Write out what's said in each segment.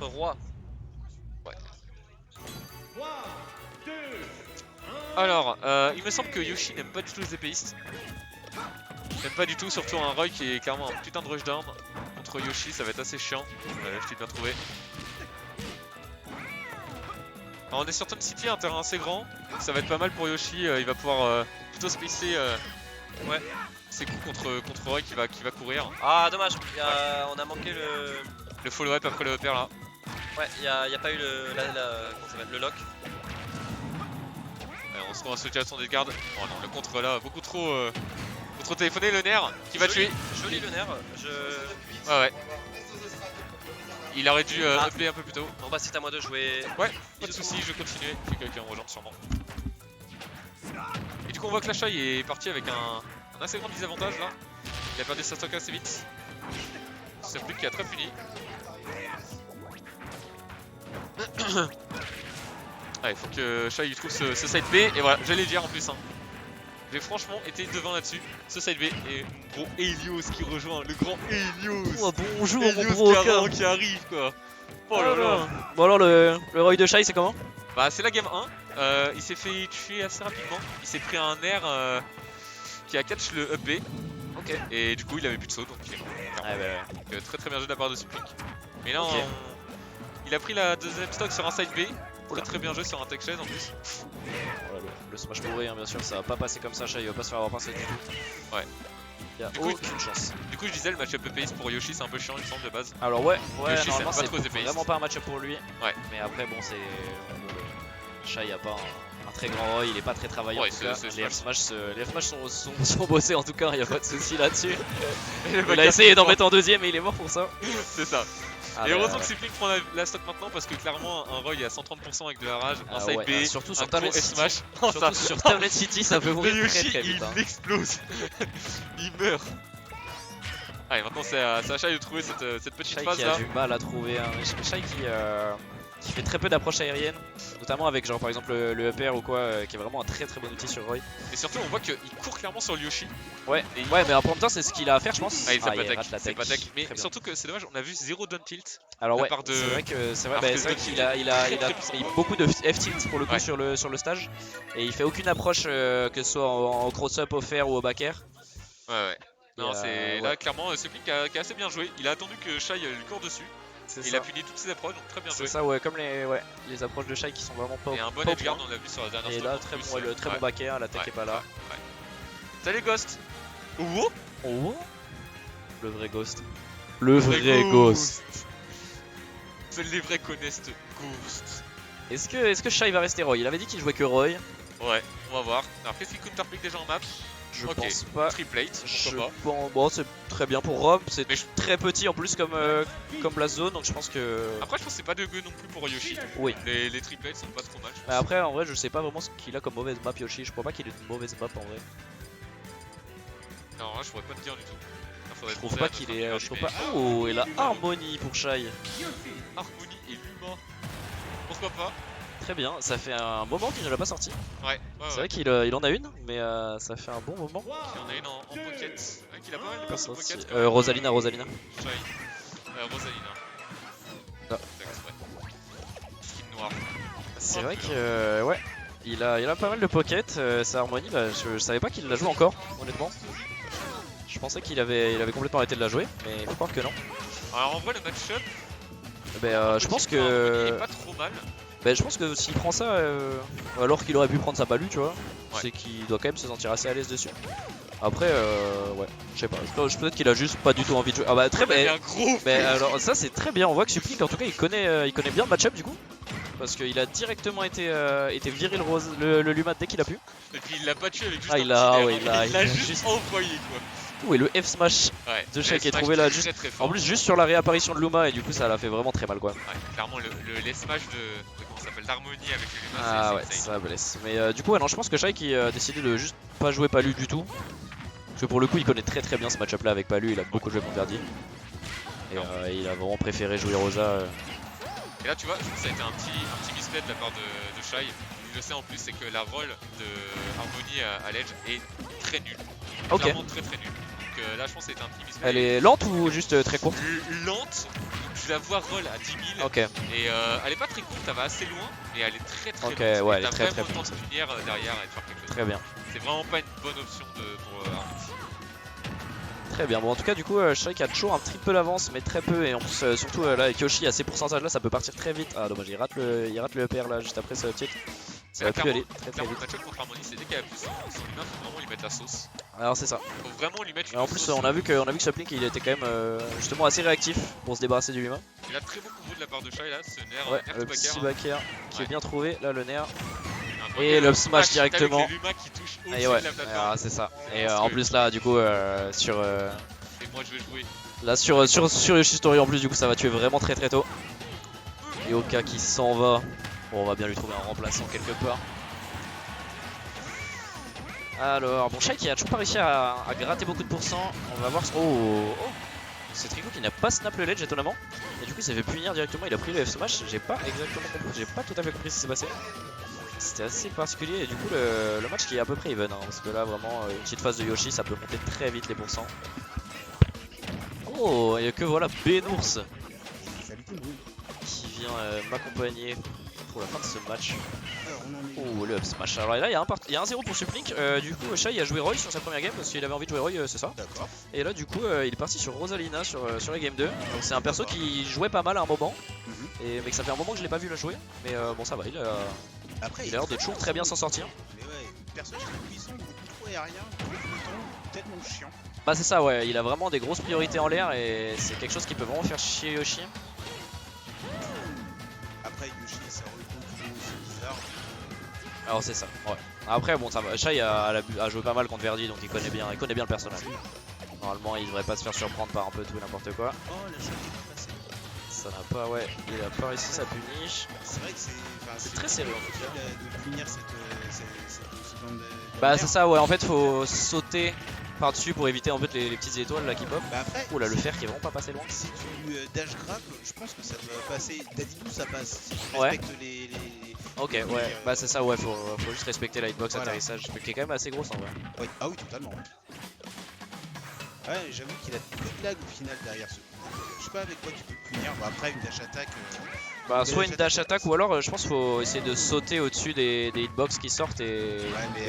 Roi. Ouais. Alors, il me semble que Yoshi n'aime pas du tout les épéistes. N'aime pas du tout, surtout un Roy qui est clairement un putain de rush down. Contre Yoshi, ça va être assez chiant. Je t'ai bien trouvé. Alors, on est sur Tom City, un terrain assez grand. Donc ça va être pas mal pour Yoshi. Il va pouvoir plutôt spacer ouais, ses coups contre Roy qui va courir. Ah dommage, on a manqué Le follow-up après le upper là. Ouais, y a pas eu comment ça s'appelle, le lock. On se retrouve à situation des gardes. Oh non, le contre là, beaucoup trop téléphoné. Le nerf qui va tuer. Joli le nerf. Ouais. Il aurait dû upper un peu plus tôt. Bon bah c'est à moi de jouer. Ouais, pas de soucis, je vais continuer. Puis quelqu'un me rejoint sûrement. Et du coup on voit que la Shai est parti avec un assez grand désavantage là. Il a perdu sa stock assez vite. C'est plus qui a très puni. Ah, il faut que Shai lui trouve ce side B. Et voilà, j'allais dire en plus. J'ai franchement été devant là-dessus. Ce side B et mon gros Helios qui rejoint le grand Helios. Oh, bonjour mon Helios gros qui arrive quoi. Oh là là. Bon alors le Roy de Shai c'est comment? Bah c'est la game 1. Il s'est fait tuer assez rapidement. Il s'est pris un air qui a catch le up B. Ok. Et du coup il avait plus de saut donc il est mort. Ouais, Donc, très bien joué de la part de Supplic. Mais là Ok. il a pris la deuxième stock sur un side B. Très bien joué sur un tech chaise en plus. Voilà, le smash pourri bien sûr, ça va pas passer comme ça, Shai va pas se faire avoir pincer du tout. Ouais. Y'a Du coup, aucune chance. Du coup je disais le match-up EPiste pour Yoshi c'est un peu chiant il me semble de base. Alors ouais, Yoshi, normalement c'est pas c'est trop épéiste. vraiment pas un match-up pour lui. Ouais. Mais après bon c'est... Shai a pas un très grand Roy, il est pas très travaillant Ouais, en tout cas. c'est Les F-Smash sont bossés en tout cas, il y a pas de soucis là-dessus. Il a backer essayé d'en fort. mettre en deuxième et il est mort pour ça. C'est ça. Ah, Et heureusement que Supplic prend la stock maintenant parce que clairement un Roy à 130% avec de la rage, un side B, surtout un sur gros Tablet City. F-Smash. Surtout sur Tablet City ça peut Le mourir très Yoshi très vite. il explose. Il meurt. Allez maintenant c'est à Shai de trouver cette petite Shai phase qui là. a du mal à trouver Shai qui fait très peu d'approche aérienne, notamment avec genre par exemple le upper ou quoi, qui est vraiment un très bon outil sur Roy. Et surtout on voit qu'il court clairement sur le Yoshi. Ouais, Et mais en même temps c'est ce qu'il a à faire je pense. Ah il rate s'attaque, la c'est tech. pas tech. Mais Très bien. surtout que c'est dommage, on a vu 0 down tilt. Alors la ouais, part de- c'est vrai Alors que qu'il a pris beaucoup de F-tilt pour le coup Ouais. sur le stage. Et il fait aucune approche que ce soit en cross-up, au fair ou au back air. Ouais. Non Et, c'est là ouais. clairement Supplic qui a assez bien joué. Il a attendu que Shai lui court dessus. Il a puni toutes ses approches donc très bien joué. C'est ça ouais, comme les approches de Shai qui sont vraiment pas Et un bon pas au edgeguard point. on l'a vu sur la dernière Et stop là en très plus, bon, le très bon back air, la tech Ouais. est pas là. Ouais. Salut Ghost. Ouh. Oh, le vrai Ghost. Le vrai Ghost. Seuls les vrais connaissent Ghost. Est-ce que Shai va rester Roy? Il avait dit qu'il jouait que Roy. Ouais, on va voir. Alors qu'est-ce qu'il counterpick déjà en map? Je Ok. pense pas. Triplate, Je pourquoi pas. bon, c'est très bien pour Rome, c'est Mais je- très petit en plus comme la zone, donc je pense que... Après je pense que c'est pas de gueux non plus pour Yoshi. Oui. Les triplates sont pas trop mal. je pense. Mais après en vrai je sais pas vraiment ce qu'il a comme mauvaise map Yoshi, je crois pas qu'il ait une mauvaise map en vrai. Non, là je pourrais pas te dire du tout. Là, faudrait Je trouve demander pas à qu'il notre est... ami Je trouve Verdi, pas... Oh, et la harmonie pour Shai. mais Harmonie et Luma. Pourquoi pas? Très bien, ça fait un moment qu'il ne l'a pas sorti. Ouais, C'est vrai qu'il il en a une, mais ça fait un bon moment. Il y en a une en pocket. Ouais, qu'il a pas mal de Pas persos en sorti. pocket. quand même. Rosalina. Shai. Rosalina. Ah. Skin noir. C'est vrai que ouais, il a pas mal de pocket, sa harmonie là, je savais pas qu'il la joue encore, honnêtement. Je pensais qu'il avait complètement arrêté de la jouer, mais il faut croire que non. Alors en vrai le match-up, Je pense il est que pas trop mal. je pense que s'il prend ça alors qu'il aurait pu prendre sa palu, tu vois, Ouais. c'est qu'il doit quand même se sentir assez à l'aise dessus. Après ouais, je sais pas, peut-être qu'il a juste pas du tout envie de jouer. Ah bah très Il a bien. un gros Mais alors ça c'est très bien, on voit que Supplic en tout cas il connaît bien le match-up du coup. Parce qu'il a directement été viré le Lumat dès qu'il a pu. Et puis il l'a pas tué avec juste Ah, un il a- petit air, ouais, hein. il a- Il l'a il a juste juste- envoyé quoi. Et le F-Smash Ouais. de Shai qui est Smash trouvé là très, juste. très fort. En plus juste sur la réapparition de Luma et du coup ça l'a fait vraiment très mal quoi. Ouais, clairement les smash de comment ça s'appelle d'harmonie avec les Luma, Ah ouais, c'est insane. ça blesse. Mais du coup ouais, non, je pense que Shai qui a décidé de juste pas jouer Palu du tout. Parce que pour le coup il connaît très bien ce match-up là avec Palu, il a beaucoup joué contre Verdi. Et il a vraiment préféré jouer Rosa. Et là tu vois, je trouve que ça a été un petit misplay de la part de Shai. Il le sait en plus, c'est que la roll de Harmony à l'edge est très nulle. Ok. Vraiment très nulle. Donc là je pense que c'était un petit misplay. Elle est lente ou juste très courte? Lente, tu la vois roll à 10 000. Ok. Et elle est pas très courte, elle va assez loin. Et elle est très très Ok, lente. ouais, Et elle est t'as très, vraiment très le temps de punir derrière et de faire quelque chose. Très bien. C'est vraiment pas une bonne option pour un outil. Très bien. Bon, en tout cas, du coup, Shrike a toujours un petit peu d'avance, mais très peu. Et en plus, surtout là, avec Yoshi à ces pourcentages là, ça peut partir très vite. Ah, dommage, il rate le EPR là, juste après ce tilt. Ça va plus aller très très Clairement, vite. le match-up contre Harmony, c'est dès qu'il y a plus son humain, faut vraiment lui mettre la sauce. Alors, c'est ça. Faut vraiment lui mettre Et une en plus, sauce. on a vu que Suplink il était quand même justement assez réactif pour se débarrasser du humain. Il a très beau combo de la part de Shai là, ce nerf, Ouais, nerf le to petit backer. backer qui est bien trouvé. Là, le nerf. Incroyable. Et le smash directement. Avec l'humain qui touche au-dessus Et ouais, de la plateforme. ah, c'est ça. Et en plus, là, du coup, sur. Et moi je vais jouer. Là sur Yoshi Story en plus du coup ça va tuer vraiment très très tôt. Yoka qui s'en va. Bon, on va bien lui trouver un remplaçant quelque part. Alors bon, Shai qui a toujours pas réussi à gratter beaucoup de pourcents. On va voir. Oh, c'est Trico qui n'a pas snap le ledge étonnamment. Et du coup il s'est fait punir directement, il a pris le F smash. J'ai pas exactement compris, j'ai pas tout à fait compris ce qui s'est passé. C'était assez particulier et du coup le match qui est à peu près even hein, parce que là vraiment une petite phase de Yoshi ça peut monter très vite les pourcents. Oh, et que voilà Benours qui vient m'accompagner pour la fin de ce match. Oh, le up smash. Alors là, il y a un 0 pour Suplink. Du coup, Shai a joué Roy sur sa première game parce qu'il avait envie de jouer Roy, c'est ça. D'accord. Et là, du coup, il est parti sur Rosalina sur la game 2. Donc, c'est un perso qui jouait pas mal à un moment. Mais que ça fait un moment que je l'ai pas vu le jouer. Mais bon, ça va, il Après, a l'air de toujours très bien s'en sortir. Mais ouais, personnage très puissant, beaucoup trop aérien, trop flottant, tellement chiant. Bah, c'est ça, ouais. Il a vraiment des grosses priorités en l'air et c'est quelque chose qui peut vraiment faire chier Yoshi. Après, Yoshi, ça retombe c'est bizarre. Alors c'est ça, ouais. Après bon ça va, Shai a joué pas mal contre Verdi donc il connaît bien le personnage. Normalement il devrait pas se faire surprendre par un peu tout et n'importe quoi. Oh, la chatte est passée. Ça n'a pas, ouais, il a pas réussi sa punish. C'est vrai que C'est très serré en tout cas. De punir cette bande de. Bah c'est ça, ouais, en fait faut sauter par dessus pour éviter en fait les petites étoiles là qui pop. Bah après, Oh là le fer qui est vraiment pas passé loin. si tu dash grapple, je pense que ça doit passer. Dadidou, ça passe. Si tu Ouais. respectes les. Ok, ouais, bah c'est ça, ouais, faut juste respecter la hitbox Voilà. atterrissage qui est quand même assez grosse en vrai. Ouais. Ah oui, totalement. Ouais, j'avoue qu'il a peu de lag au final derrière ce coup. Je sais pas avec quoi tu peux le punir. Bon, après, une dash attack. Bah soit une dash attack ou alors je pense qu'il faut essayer de sauter au-dessus des hitbox qui sortent et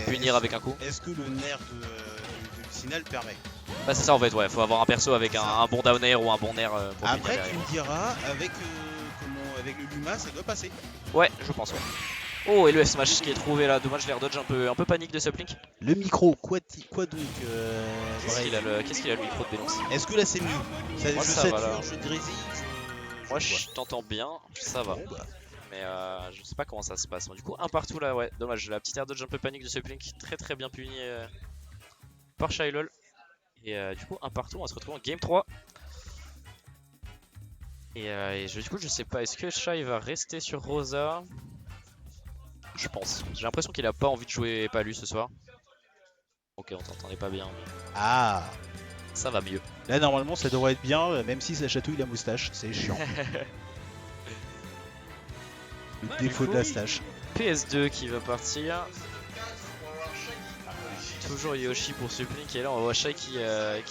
punir avec un coup. Est-ce que le nerf de Lucina le permet? Bah c'est ça en fait, ouais, faut avoir un perso avec un bon down air ou un bon nerf pour punir Après, tu derrière. me diras, avec le Luma, ça doit passer. Ouais, je pense, ouais. Oh, et le F smash qui est trouvé là, dommage l'air dodge un peu panique de Suplink. Le micro, quoi donc Qu'est-ce qu'il a le micro de Bénonce? Est-ce que là c'est mieux? Moi, Je ça sature, va, là. je grésille, Moi je t'entends bien, ça va. Bon, bah, Mais je sais pas comment ça se passe. Du coup, un partout là, ouais, dommage. La petite air dodge un peu panique de Suplink, très bien puni par Shylol. Et du coup, un partout, on va se retrouver en game 3. Et du coup, je sais pas, est-ce que Shai va rester sur Rosa? Je pense. J'ai l'impression qu'il a pas envie de jouer Palu ce soir. Ok, on t'entendait pas bien, mais Ah, ça va mieux. là normalement ça devrait être bien, même si ça chatouille la moustache, c'est chiant. Le défaut du de la coup, stache. PS2 qui va partir. Toujours Yoshi pour Suplink et là on voit Shai qui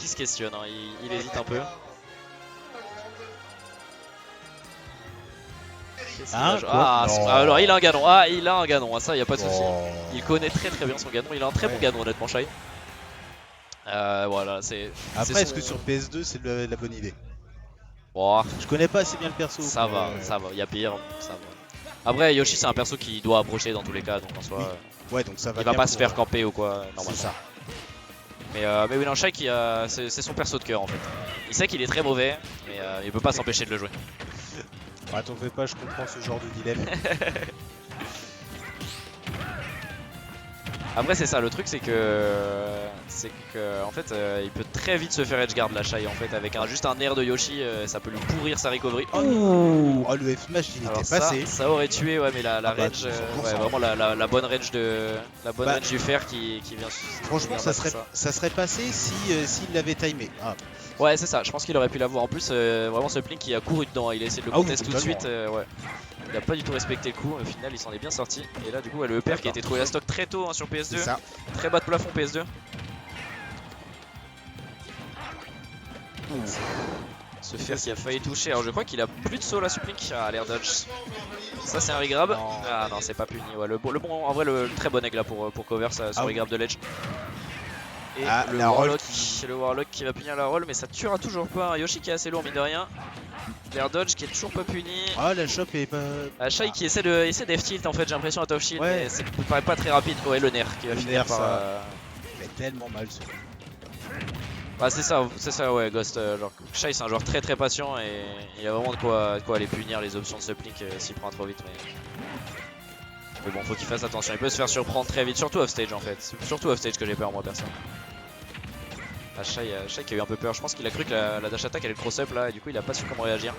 se questionne, hein. Il hésite un peu. Qu'est-ce qu'il va jouer? Non. Alors il a un ganon, ça y a pas de souci. Oh. Il connaît très bien son ganon, il a un très bon ganon honnêtement Shai. Voilà, c'est. Après, est-ce que sur PS2 c'est la bonne idée? Oh, Je connais pas assez bien le perso. ça va, il y a pire, ça va. Après Yoshi c'est un perso qui doit approcher dans tous les cas, donc en soi Ouais, donc ça va. il va bien pas se pour- faire camper ou quoi C'est normalement. ça. Mais oui, non, Shai c'est son perso de cœur en fait. Il sait qu'il est très mauvais, mais il peut pas s'empêcher de le jouer. Ah, t'en fais pas, je comprends ce genre de dilemme. Après c'est ça, le truc c'est que en fait il peut très vite se faire edgeguard la Shai en fait avec juste un air de Yoshi, ça peut lui pourrir sa recovery. Oh, le F smash il Alors était passé. ça aurait tué, ouais, mais la bah, rage, 100%. ouais, vraiment la bonne rage Bah, rage du fer qui vient. Franchement, qui vient ça serait passé s'il l'avait timé. Ah, Ouais, c'est ça, je pense qu'il aurait pu l'avoir. En plus, vraiment ce Suplink qui a couru dedans, il a essayé de le Ah oui, contester tout de totalement. suite. Ouais. Il a pas du tout respecté le coup, au final il s'en est bien sorti. Et là, du coup, le EPR qui a été trouvé la stock très tôt hein, sur PS2. c'est ça. Très bas de plafond PS2. Ce fer qui a failli toucher. Alors je crois qu'il a plus de saut la supplink. Ah, l'air dodge. Ça c'est un regrab. Non. Ah non, c'est pas puni. Ouais, le bon, en vrai, le très bon egg là pour cover ça, sur Ah, regrab de ledge. Et Ah, le la roll Warlock qui va punir la roll, mais ça tuera toujours pas. Un Yoshi qui est assez lourd, mine de rien. L'air dodge qui est toujours pas puni. Ah, la chope est pas. Shai qui essaie de F-tilt en fait, j'ai l'impression à top shield, Ouais. mais ça me paraît pas très rapide. Ouais, le nerf qui va Le finir nerf, par. ça. Il fait tellement mal ce. Bah c'est ça ouais Ghost, genre Shai c'est un joueur très très patient et il a vraiment de quoi aller punir les options de supplink s'il prend trop vite mais bon faut qu'il fasse attention, il peut se faire surprendre très vite, surtout off-stage en fait, c'est surtout off-stage que j'ai peur moi perso. Ah, Shai qui a eu un peu peur, je pense qu'il a cru que la dash attack allait le cross-up là et du coup il a pas su comment réagir.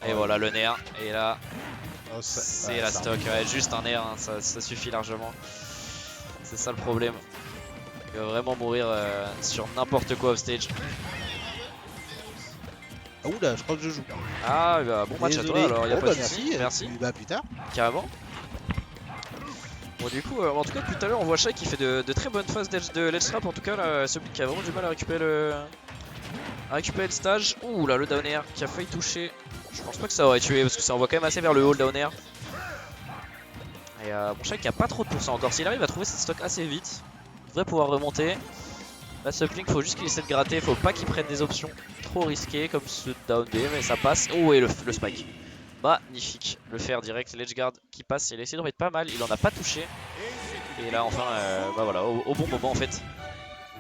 Et voilà le nerf, et là Oh, c'est ouais, la ça- stock, ouais, juste un nerf, hein, ça suffit largement. C'est ça le problème. Il va vraiment mourir sur n'importe quoi offstage. Ah, oula, je crois que je joue. Ah bah, bon match Désolé. à toi alors, y a Oh, pas bah, de soucis, merci. merci, Bah, plus tard. carrément. Bon du coup, en tout cas depuis tout à l'heure on voit Shai qui fait de très bonnes phases de ledge trap, en tout cas là, celui qui a vraiment du mal à récupérer le stage. Ouh là le down air qui a failli toucher, je pense pas que ça aurait tué parce que ça envoie quand même assez vers le haut le down air. Et bon Shai qui a pas trop de pourcents encore, s'il arrive à trouver cette stock assez vite, il devrait pouvoir remonter. La sublink, faut juste qu'il essaie de gratter, faut pas qu'il prenne des options trop risquées comme ce down B, mais ça passe. Oh et le spike. Magnifique, le fer direct, l'edge guard qui passe, il a essayé de remettre pas mal, il en a pas touché. Et là enfin, bah voilà, au bon moment en fait,